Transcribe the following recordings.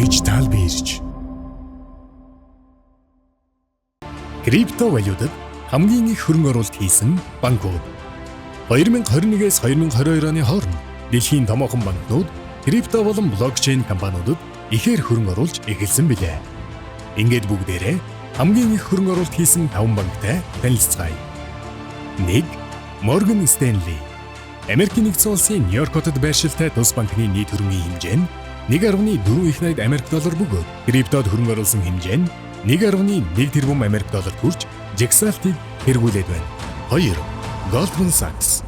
дижитал бирж. Криптовалютад хамгийн их хөрөнгө оруулалт хийсэн банкуд. 2021-с 2022 оны хооронд дэлхийн томоохон банкнууд крипто болон блокчейн компаниудад ихээр хөрөнгө оруулж эхэлсэн билээ. Ингээд бүгдээрээ хамгийн их хөрөнгө оруулалт хийсэн 5 банктай танилцгаая. 1. Morgan Stanley. Америкийн нэгдсэн улсын Нью-Йорк хотод байршилтай тус банкны нийт хөрөнгөний хэмжээ нь 1.4 Америк доллар бөгөөд криптод хөрөнгө оруулсан хэмжээ нь 1.1 тэрбум Америк доллар хүрч жагсаалтыг хэрэгүүлээд байна. 2. Goldman Sachs.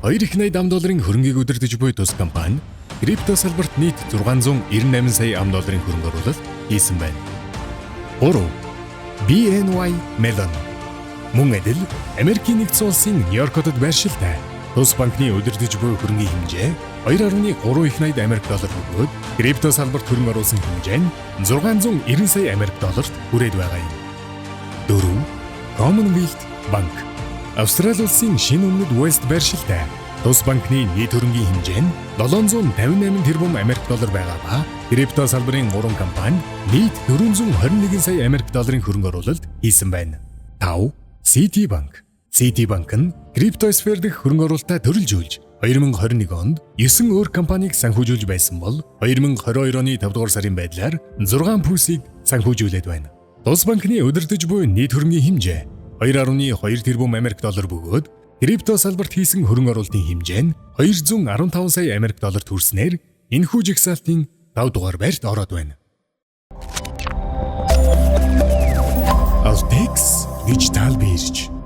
2.8 ам долларын хөрөнгийг удирдах буй тус компани крипто салбарт нийт 698 сая ам долларын хөрөнгө оруулалт хийсэн байна. 3. BNY Mellon. Мөн адил Америкийн нэгдсэн улсын Нью-Йорк хотод байршилтай тус банкны удирдах буй хөрөнгийн хэмжээ 2.3 Америк доллар бөгөөд крипто салбарт хөрөнгө оруулсан хэмжээ нь 690 сая Америк долларт хүрээд байгаа юм. 4. Commonwealth Bank. Австрали улсын шинэ өмнөд Уэльст байршилтай тус банкны нийт хөрөнгийн хэмжээ нь 758 тэрбум Америк доллар байгаа ба крипто салбарын 3 компани нийт 421 сая Америк долларын хөрөнгө оруулалт хийсэн байна. 5. Citibank. Citibank нь криптосфер дэх хөрөнгө оруулалтаа төрөлжүүлж 2021 онд 9 өөр компанийг санхүүжүүлж байсан бол 2022 оны 5 дугаар сарын байдлаар 6 пүсийг санхүүжүүлээд байна. Тус банкны удирдах буй нийт хөрөнгийн хэмжээ 2.2 тэрбум Америк доллар бөгөөд крипто салбарт хийсэн хөрөнгө оруулалтын хэмжээ нь 215 сая Америк долларт хүрснээр энэхүү жагсаалтын 5 дугаар байрт ороод байна. Altex дижитал бирж.